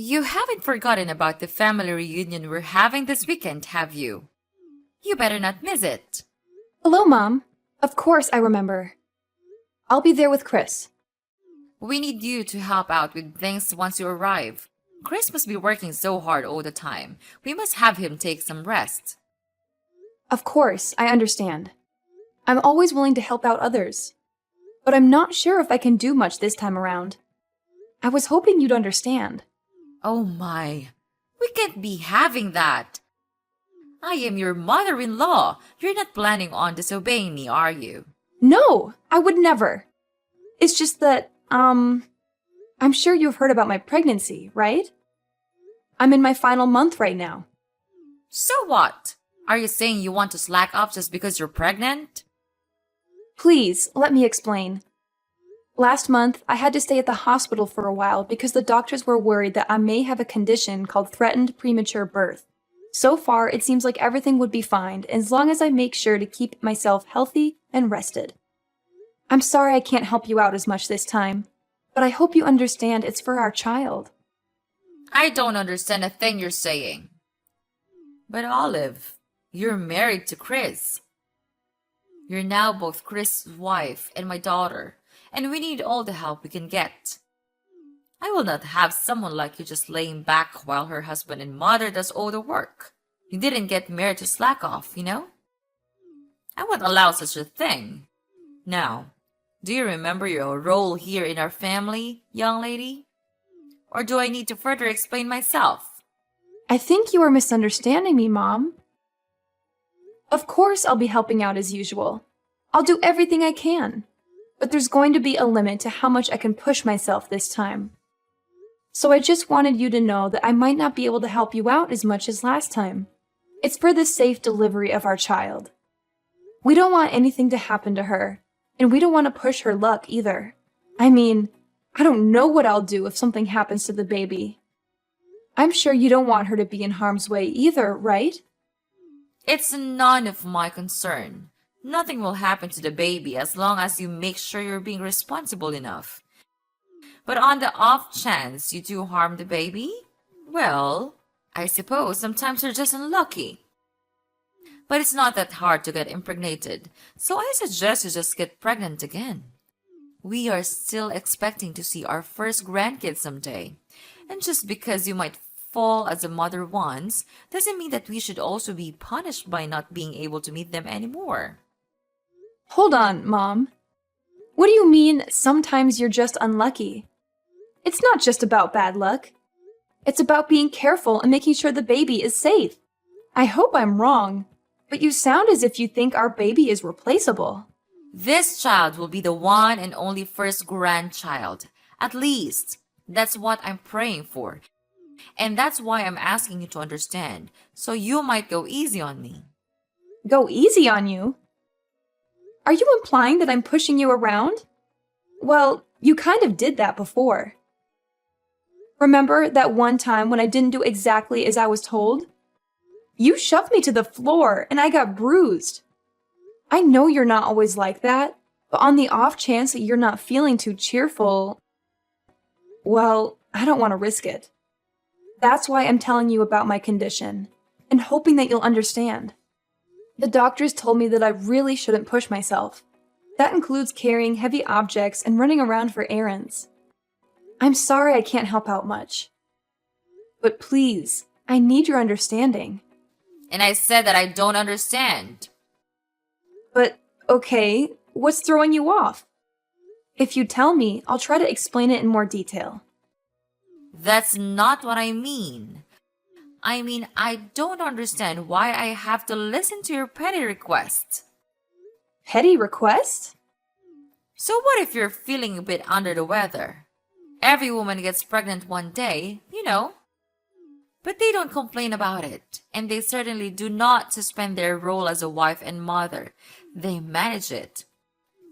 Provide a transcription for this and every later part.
You haven't forgotten about the family reunion we're having this weekend, have you? You better not miss it. Hello, Mom. Of course I remember. I'll be there with Chris. We need you to help out with things once you arrive. Chris must be working so hard all the time. We must have him take some rest. Of course, I understand. I'm always willing to help out others. But I'm not sure if I can do much this time around. I was hoping you'd understand. Oh my, we can't be having that. I am your mother-in-law. You're not planning on disobeying me, are you? No, I would never. It's just that, I'm sure you've heard about my pregnancy, right? I'm in my final month right now. So what? Are you saying you want to slack off just because you're pregnant? Please, let me explain. Last month, I had to stay at the hospital for a while because the doctors were worried that I may have a condition called threatened premature birth. So far, it seems like everything would be fine as long as I make sure to keep myself healthy and rested. I'm sorry I can't help you out as much this time, but I hope you understand it's for our child. I don't understand a thing you're saying. But Olive, you're married to Chris. You're now both Chris' wife and my daughter, and we need all the help we can get. I will not have someone like you just laying back while her husband and mother does all the work. You didn't get married to slack off, you know? I won't allow such a thing. Now, do you remember your role here in our family, young lady? Or do I need to further explain myself? I think you are misunderstanding me, Mom. Of course I'll be helping out as usual. I'll do everything I can. But there's going to be a limit to how much I can push myself this time. So I just wanted you to know that I might not be able to help you out as much as last time. It's for the safe delivery of our child. We don't want anything to happen to her, and we don't want to push her luck either. I mean, I don't know what I'll do if something happens to the baby. I'm sure you don't want her to be in harm's way either, right? It's none of my concern. Nothing will happen to the baby as long as you make sure you're being responsible enough. But on the off chance you do harm the baby, well, I suppose sometimes you're just unlucky. But it's not that hard to get impregnated, so I suggest you just get pregnant again. We are still expecting to see our first grandkids someday. And just because you might fall as a mother once, doesn't mean that we should also be punished by not being able to meet them anymore. Hold on, Mom. What do you mean, sometimes you're just unlucky? It's not just about bad luck. It's about being careful and making sure the baby is safe. I hope I'm wrong, but you sound as if you think our baby is replaceable. This child will be the one and only first grandchild. At least, that's what I'm praying for. And that's why I'm asking you to understand, so you might go easy on me. Go easy on you? Are you implying that I'm pushing you around? Well, you kind of did that before. Remember that one time when I didn't do exactly as I was told? You shoved me to the floor and I got bruised. I know you're not always like that, but on the off chance that you're not feeling too cheerful, well, I don't want to risk it. That's why I'm telling you about my condition, and hoping that you'll understand. The doctors told me that I really shouldn't push myself. That includes carrying heavy objects and running around for errands. I'm sorry I can't help out much. But please, I need your understanding. And I said that I don't understand. But, okay, what's throwing you off? If you tell me, I'll try to explain it in more detail. That's not what I mean. I don't understand why I have to listen to your petty requests. Petty request? So what if you're feeling a bit under the weather? Every woman gets pregnant one day, you know. But they don't complain about it, and they certainly do not suspend their role as a wife and mother. They manage it.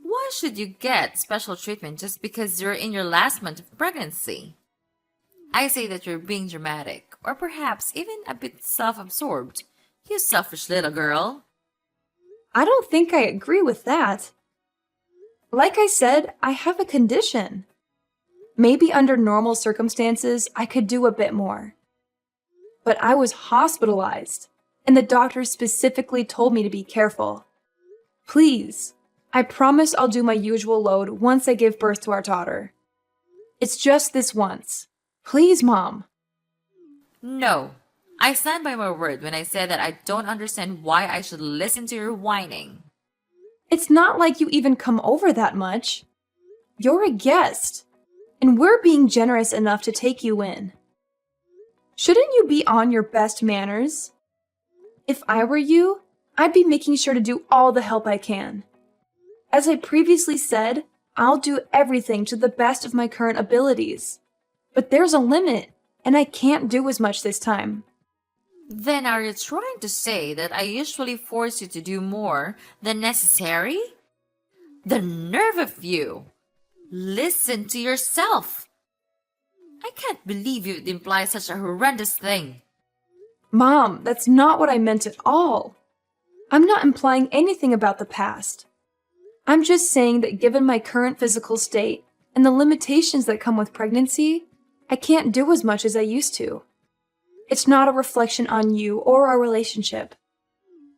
Why should you get special treatment just because you're in your last month of pregnancy? I say that you're being dramatic, or perhaps even a bit self-absorbed. You selfish little girl. I don't think I agree with that. Like I said, I have a condition. Maybe under normal circumstances, I could do a bit more. But I was hospitalized, and the doctor specifically told me to be careful. Please, I promise I'll do my usual load once I give birth to our daughter. It's just this once. Please, Mom. No, I stand by my word when I said that I don't understand why I should listen to your whining. It's not like you even come over that much. You're a guest, and we're being generous enough to take you in. Shouldn't you be on your best manners? If I were you, I'd be making sure to do all the help I can. As I previously said, I'll do everything to the best of my current abilities. But there's a limit, and I can't do as much this time. Then are you trying to say that I usually force you to do more than necessary? The nerve of you! Listen to yourself! I can't believe you'd imply such a horrendous thing. Mom, that's not what I meant at all. I'm not implying anything about the past. I'm just saying that given my current physical state and the limitations that come with pregnancy, I can't do as much as I used to. It's not a reflection on you or our relationship.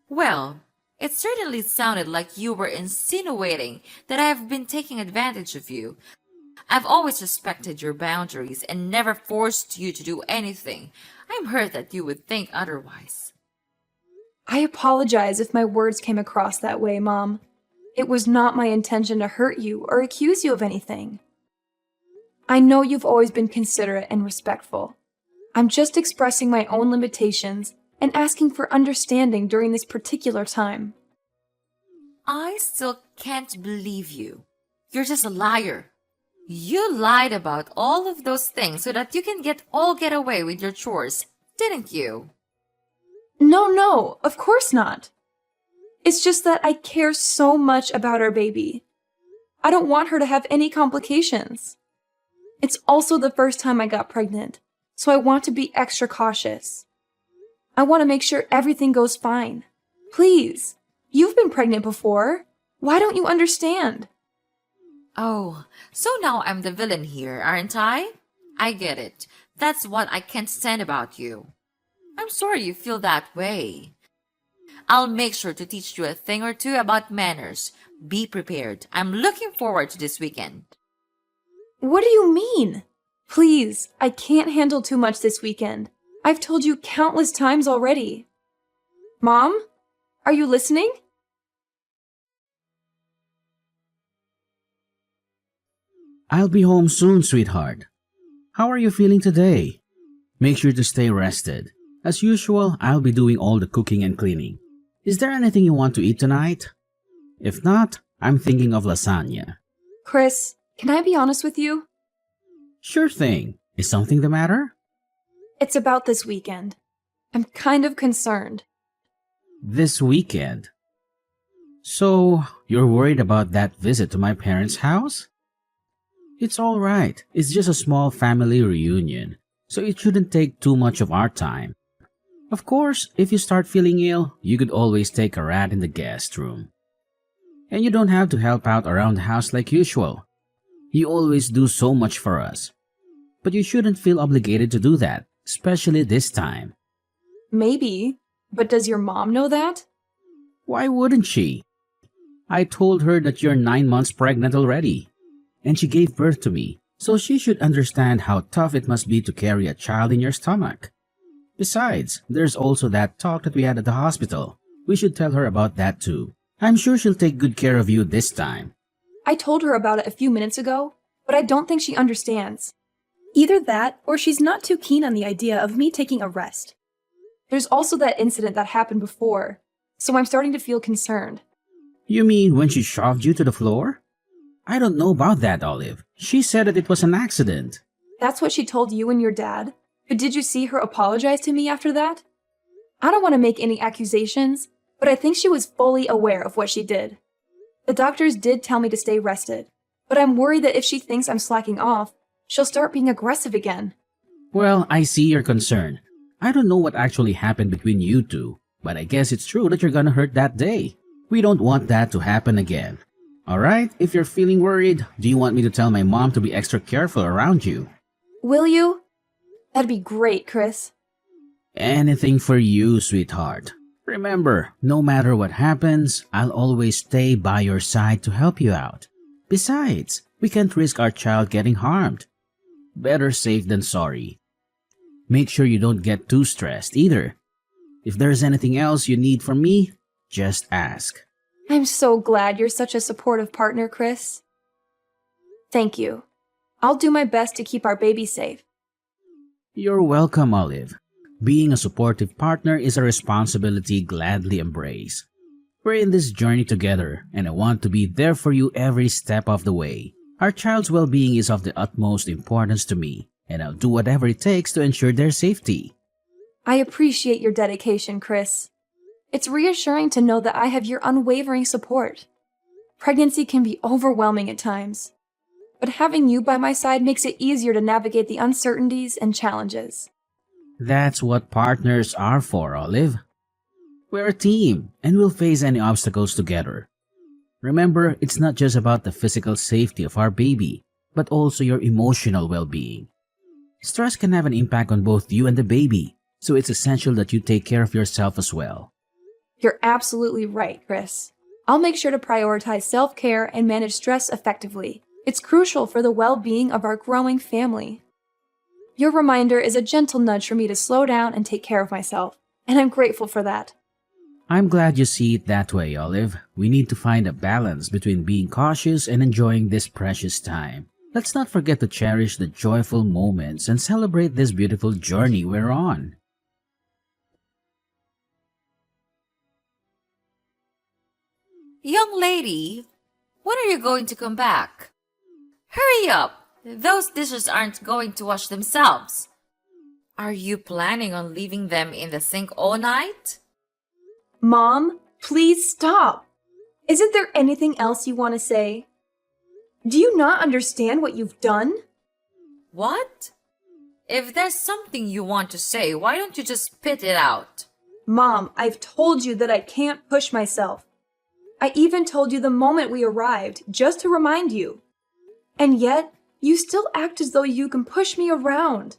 Well, it certainly sounded like you were insinuating that I have been taking advantage of you. I've always respected your boundaries and never forced you to do anything. I'm hurt that you would think otherwise. I apologize if my words came across that way, Mom. It was not my intention to hurt you or accuse you of anything. I know you've always been considerate and respectful. I'm just expressing my own limitations and asking for understanding during this particular time. I still can't believe you. You're just a liar. You lied about all of those things so that you can get away with your chores, didn't you? No, of course not. It's just that I care so much about our baby. I don't want her to have any complications. It's also the first time I got pregnant, so I want to be extra cautious. I want to make sure everything goes fine. Please, you've been pregnant before. Why don't you understand? Oh, so now I'm the villain here, aren't I? I get it. That's what I can't stand about you. I'm sorry you feel that way. I'll make sure to teach you a thing or two about manners. Be prepared. I'm looking forward to this weekend. What do you mean? Please, I can't handle too much this weekend. I've told you countless times already. Mom, are you listening? I'll be home soon, sweetheart. How are you feeling today? Make sure to stay rested. As usual, I'll be doing all the cooking and cleaning. Is there anything you want to eat tonight? If not, I'm thinking of lasagna. Chris, can I be honest with you? Sure thing. Is something the matter? It's about this weekend. I'm kind of concerned. This weekend? So, you're worried about that visit to my parents' house? It's all right. It's just a small family reunion, so it shouldn't take too much of our time. Of course, if you start feeling ill, you could always take a rat in the guest room. And you don't have to help out around the house like usual. You always do so much for us. But you shouldn't feel obligated to do that, especially this time. Maybe, but does your mom know that? Why wouldn't she? I told her that you're 9 months pregnant already, and she gave birth to me, so she should understand how tough it must be to carry a child in your stomach. Besides, there's also that talk that we had at the hospital. We should tell her about that too. I'm sure she'll take good care of you this time. I told her about it a few minutes ago, but I don't think she understands. Either that, or she's not too keen on the idea of me taking a rest. There's also that incident that happened before, so I'm starting to feel concerned. You mean when she shoved you to the floor? I don't know about that, Olive. She said that it was an accident. That's what she told you and your dad? But did you see her apologize to me after that? I don't want to make any accusations, but I think she was fully aware of what she did. The doctors did tell me to stay rested, but I'm worried that if she thinks I'm slacking off, she'll start being aggressive again. Well, I see your concern. I don't know what actually happened between you two, but I guess it's true that you're gonna hurt that day. We don't want that to happen again. Alright, if you're feeling worried, do you want me to tell my mom to be extra careful around you? Will you? That'd be great, Chris. Anything for you, sweetheart. Remember, no matter what happens, I'll always stay by your side to help you out. Besides, we can't risk our child getting harmed. Better safe than sorry. Make sure you don't get too stressed either. If there's anything else you need from me, just ask. I'm so glad you're such a supportive partner, Chris. Thank you. I'll do my best to keep our baby safe. You're welcome, Olive. Being a supportive partner is a responsibility gladly embrace. We're in this journey together, and I want to be there for you every step of the way. Our child's well-being is of the utmost importance to me, and I'll do whatever it takes to ensure their safety. I appreciate your dedication, Chris. It's reassuring to know that I have your unwavering support. Pregnancy can be overwhelming at times, but having you by my side makes it easier to navigate the uncertainties and challenges. That's what partners are for, Olive. We're a team, and we'll face any obstacles together. Remember, it's not just about the physical safety of our baby, but also your emotional well-being. Stress can have an impact on both you and the baby, so it's essential that you take care of yourself as well. You're absolutely right, Chris. I'll make sure to prioritize self-care and manage stress effectively. It's crucial for the well-being of our growing family. Your reminder is a gentle nudge for me to slow down and take care of myself, and I'm grateful for that. I'm glad you see it that way, Olive. We need to find a balance between being cautious and enjoying this precious time. Let's not forget to cherish the joyful moments and celebrate this beautiful journey we're on. Young lady, when are you going to come back? Hurry up! Those dishes aren't going to wash themselves. Are you planning on leaving them in the sink all night? Mom, please stop. Isn't there anything else you want to say? Do you not understand what you've done? What? If there's something you want to say, why don't you just spit it out? Mom, I've told you that I can't push myself. I even told you the moment we arrived, just to remind you. And yet, you still act as though you can push me around.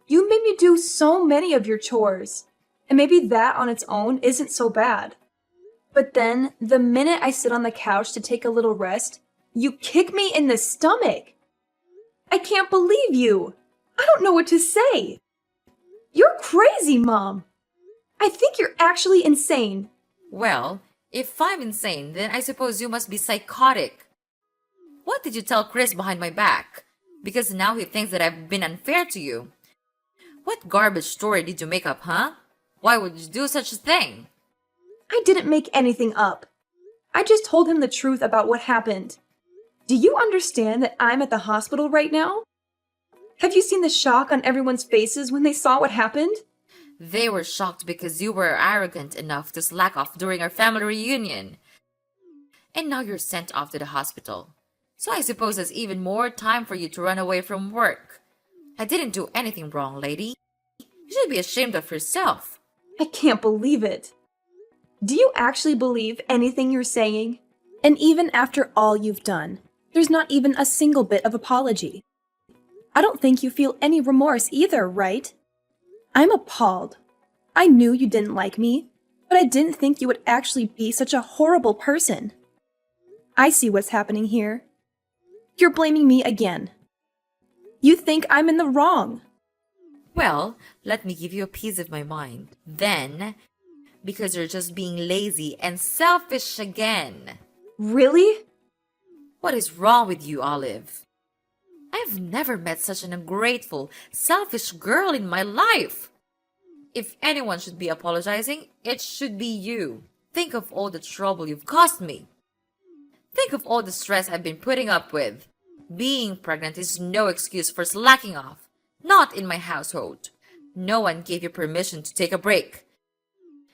You made me do so many of your chores, and maybe that on its own isn't so bad. But then, the minute I sit on the couch to take a little rest, you kick me in the stomach. I can't believe you. I don't know what to say. You're crazy, Mom. I think you're actually insane. Well, if I'm insane, then I suppose you must be psychotic. What did you tell Chris behind my back? Because now he thinks that I've been unfair to you. What garbage story did you make up, huh? Why would you do such a thing? I didn't make anything up. I just told him the truth about what happened. Do you understand that I'm at the hospital right now? Have you seen the shock on everyone's faces when they saw what happened? They were shocked because you were arrogant enough to slack off during our family reunion. And now you're sent off to the hospital. So I suppose there's even more time for you to run away from work. I didn't do anything wrong, lady. You should be ashamed of yourself. I can't believe it. Do you actually believe anything you're saying? And even after all you've done, there's not even a single bit of apology. I don't think you feel any remorse either, right? I'm appalled. I knew you didn't like me, but I didn't think you would actually be such a horrible person. I see what's happening here. You're blaming me again. You think I'm in the wrong. Well, let me give you a piece of my mind. Then, because you're just being lazy and selfish again. Really? What is wrong with you, Olive? I've never met such an ungrateful, selfish girl in my life. If anyone should be apologizing, it should be you. Think of all the trouble you've caused me. Think of all the stress I've been putting up with. Being pregnant is no excuse for slacking off. Not in my household. No one gave you permission to take a break.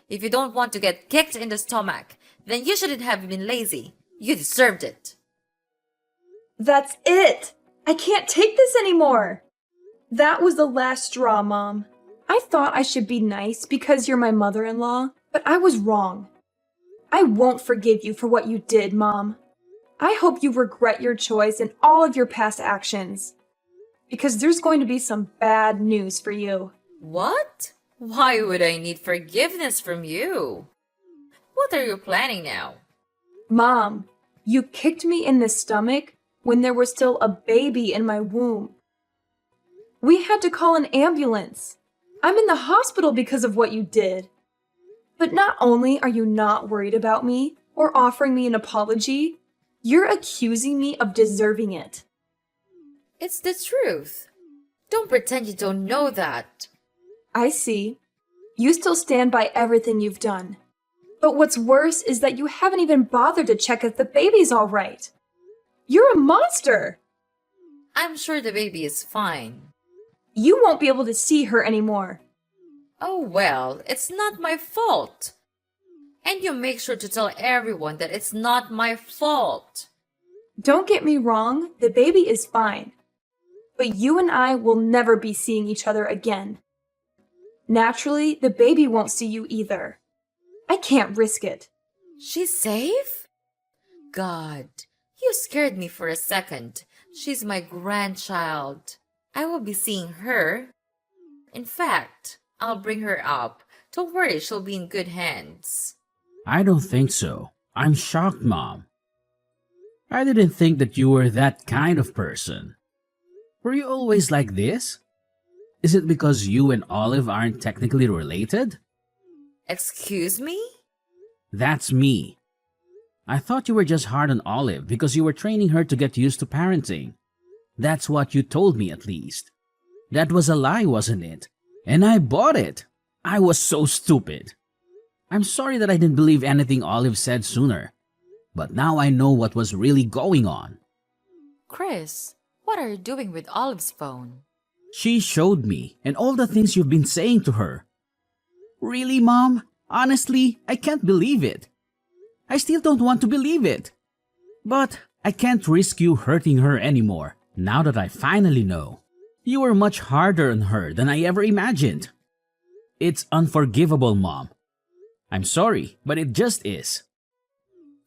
If you don't want to get kicked in the stomach, then you shouldn't have been lazy. You deserved it. That's it! I can't take this anymore! That was the last straw, Mom. I thought I should be nice because you're my mother-in-law, but I was wrong. I won't forgive you for what you did, Mom. I hope you regret your choice and all of your past actions. Because there's going to be some bad news for you. What? Why would I need forgiveness from you? What are you planning now? Mom, you kicked me in the stomach when there was still a baby in my womb. We had to call an ambulance. I'm in the hospital because of what you did. But not only are you not worried about me or offering me an apology, you're accusing me of deserving it. It's the truth. Don't pretend you don't know that. I see. You still stand by everything you've done. But what's worse is that you haven't even bothered to check if the baby's all right. You're a monster! I'm sure the baby is fine. You won't be able to see her anymore. Oh well, it's not my fault. And you make sure to tell everyone that it's not my fault. Don't get me wrong, the baby is fine. But you and I will never be seeing each other again. Naturally, the baby won't see you either. I can't risk it. She's safe? God, you scared me for a second. She's my grandchild. I will be seeing her. In fact, I'll bring her up. Don't worry, she'll be in good hands. I don't think so. I'm shocked, Mom. I didn't think that you were that kind of person. Were you always like this? Is it because you and Olive aren't technically related? Excuse me? That's me. I thought you were just hard on Olive because you were training her to get used to parenting. That's what you told me, at least. That was a lie, wasn't it? And I bought it. I was so stupid. I'm sorry that I didn't believe anything Olive said sooner. But now I know what was really going on. Chris, what are you doing with Olive's phone? She showed me, and all the things you've been saying to her. Really, Mom? Honestly, I can't believe it. I still don't want to believe it. But I can't risk you hurting her anymore, now that I finally know. You were much harder on her than I ever imagined. It's unforgivable, Mom. I'm sorry, but it just is.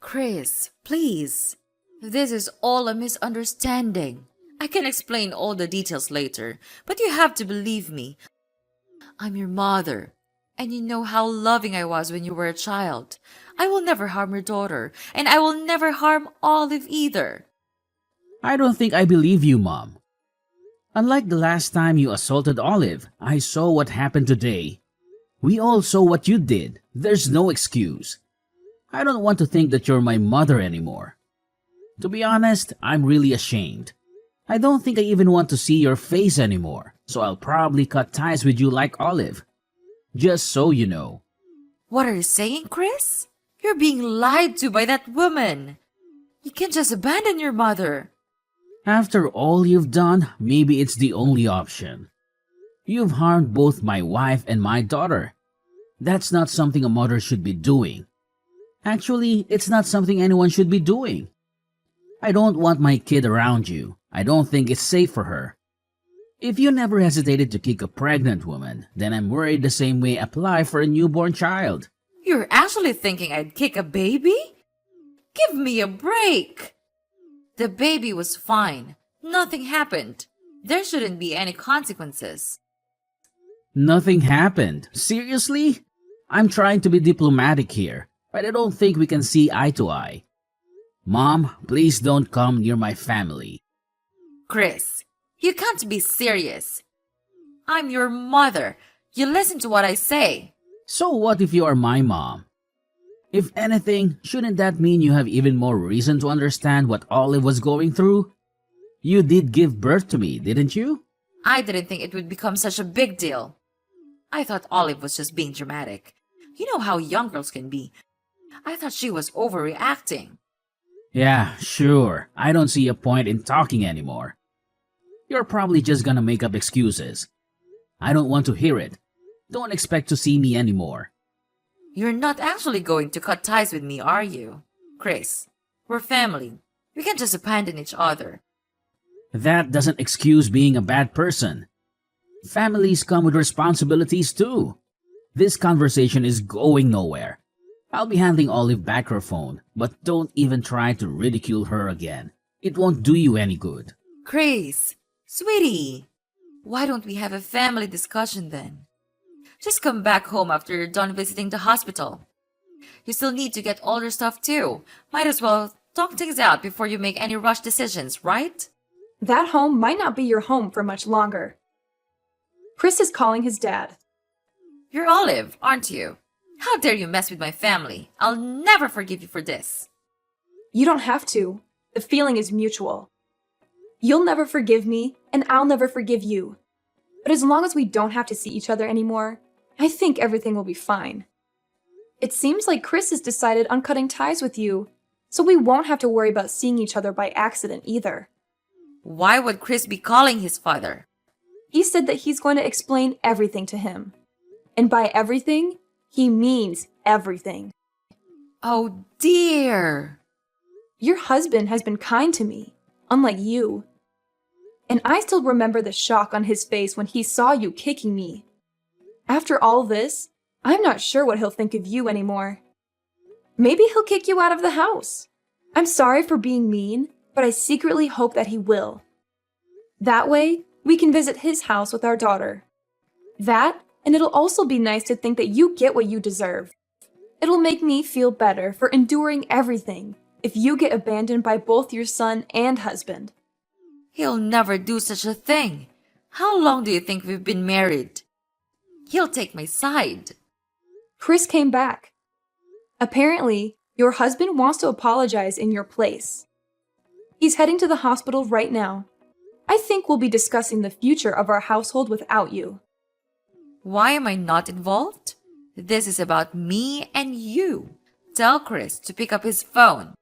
Chris, please. This is all a misunderstanding. I can explain all the details later, but you have to believe me. I'm your mother, and you know how loving I was when you were a child. I will never harm your daughter, and I will never harm Olive either. I don't think I believe you, Mom. Unlike the last time you assaulted Olive, I saw what happened today. We all saw what you did. There's no excuse. I don't want to think that you're my mother anymore. To be honest, I'm really ashamed. I don't think I even want to see your face anymore, so I'll probably cut ties with you like Olive. Just so you know. What are you saying, Chris? You're being lied to by that woman. You can't just abandon your mother. After all you've done, maybe it's the only option. You've harmed both my wife and my daughter. That's not something a mother should be doing. Actually, it's not something anyone should be doing. I don't want my kid around you. I don't think it's safe for her. If you never hesitated to kick a pregnant woman, then I'm worried the same way apply for a newborn child. You're actually thinking I'd kick a baby? Give me a break. The baby was fine. Nothing happened. There shouldn't be any consequences. Nothing happened. Seriously? I'm trying to be diplomatic here, but I don't think we can see eye to eye. Mom, please don't come near my family. Chris, you can't be serious. I'm your mother. You listen to what I say. So what if you are my mom? If anything, shouldn't that mean you have even more reason to understand what Olive was going through? You did give birth to me, didn't you? I didn't think it would become such a big deal. I thought Olive was just being dramatic. You know how young girls can be. I thought she was overreacting. Yeah, sure. I don't see a point in talking anymore. You're probably just gonna make up excuses. I don't want to hear it. Don't expect to see me anymore. You're not actually going to cut ties with me, are you? Chris, we're family. We can't just abandon each other. That doesn't excuse being a bad person. Families come with responsibilities too. This conversation is going nowhere. I'll be handing Olive back her phone, but don't even try to ridicule her again. It won't do you any good. Grace, sweetie, why don't we have a family discussion then? Just come back home after you're done visiting the hospital. You still need to get all your stuff too. Might as well talk things out before you make any rush decisions, right? That home might not be your home for much longer. Chris is calling his dad. You're Olive, aren't you? How dare you mess with my family? I'll never forgive you for this. You don't have to. The feeling is mutual. You'll never forgive me, and I'll never forgive you. But as long as we don't have to see each other anymore, I think everything will be fine. It seems like Chris has decided on cutting ties with you, so we won't have to worry about seeing each other by accident either. Why would Chris be calling his father? He said that he's going to explain everything to him. And by everything, he means everything. Oh dear. Your husband has been kind to me, unlike you. And I still remember the shock on his face when he saw you kicking me. After all this, I'm not sure what he'll think of you anymore. Maybe he'll kick you out of the house. I'm sorry for being mean, but I secretly hope that he will. That way, we can visit his house with our daughter. That, and it'll also be nice to think that you get what you deserve. It'll make me feel better for enduring everything if you get abandoned by both your son and husband. He'll never do such a thing. How long do you think we've been married? He'll take my side. Chris came back. Apparently, your husband wants to apologize in your place. He's heading to the hospital right now. I think we'll be discussing the future of our household without you. Why am I not involved? This is about me and you. Tell Chris to pick up his phone.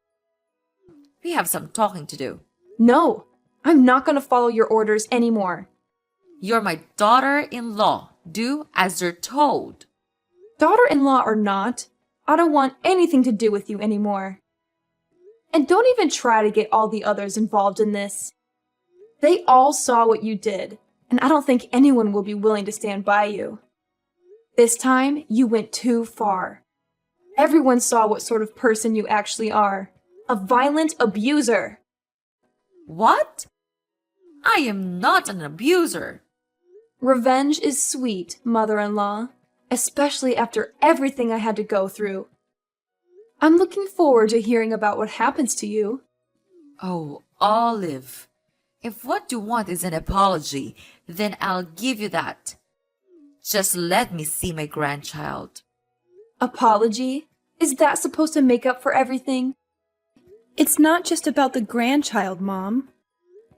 We have some talking to do. No, I'm not going to follow your orders anymore. You're my daughter-in-law. Do as you're told. Daughter-in-law or not, I don't want anything to do with you anymore. And don't even try to get all the others involved in this. They all saw what you did, and I don't think anyone will be willing to stand by you. This time, you went too far. Everyone saw what sort of person you actually are. A violent abuser. What? I am not an abuser. Revenge is sweet, mother-in-law, especially after everything I had to go through. I'm looking forward to hearing about what happens to you. Oh, Olive. If what you want is an apology, then I'll give you that. Just let me see my grandchild. Apology? Is that supposed to make up for everything? It's not just about the grandchild, Mom.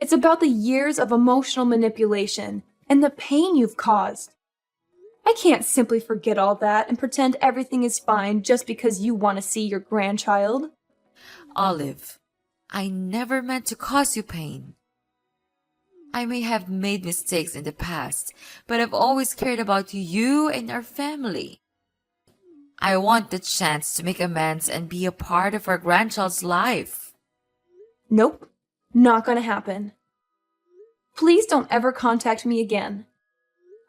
It's about the years of emotional manipulation and the pain you've caused. I can't simply forget all that and pretend everything is fine just because you want to see your grandchild. Olive, I never meant to cause you pain. I may have made mistakes in the past, but I've always cared about you and our family. I want the chance to make amends and be a part of our grandchild's life. Nope, not gonna happen. Please don't ever contact me again.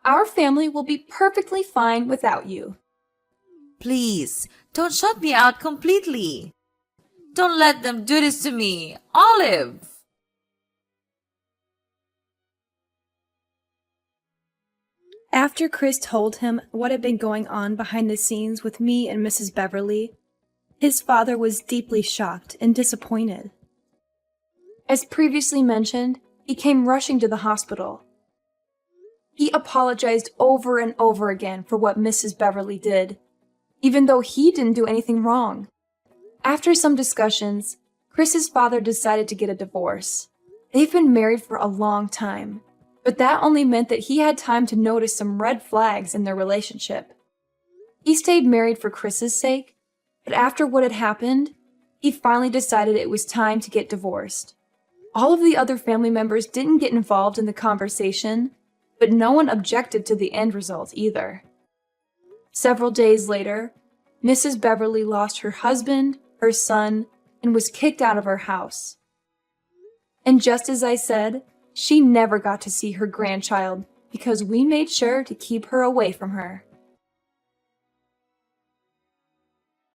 Our family will be perfectly fine without you. Please, don't shut me out completely. Don't let them do this to me, Olive. After Chris told him what had been going on behind the scenes with me and Mrs. Beverly, his father was deeply shocked and disappointed. As previously mentioned, he came rushing to the hospital. He apologized over and over again for what Mrs. Beverly did, even though he didn't do anything wrong. After some discussions, Chris's father decided to get a divorce. They've been married for a long time, but that only meant that he had time to notice some red flags in their relationship. He stayed married for Chris's sake, but after what had happened, he finally decided it was time to get divorced. All of the other family members didn't get involved in the conversation, but no one objected to the end result either. Several days later, Mrs. Beverly lost her husband, her son, and was kicked out of her house. And just as I said, she never got to see her grandchild because we made sure to keep her away from her.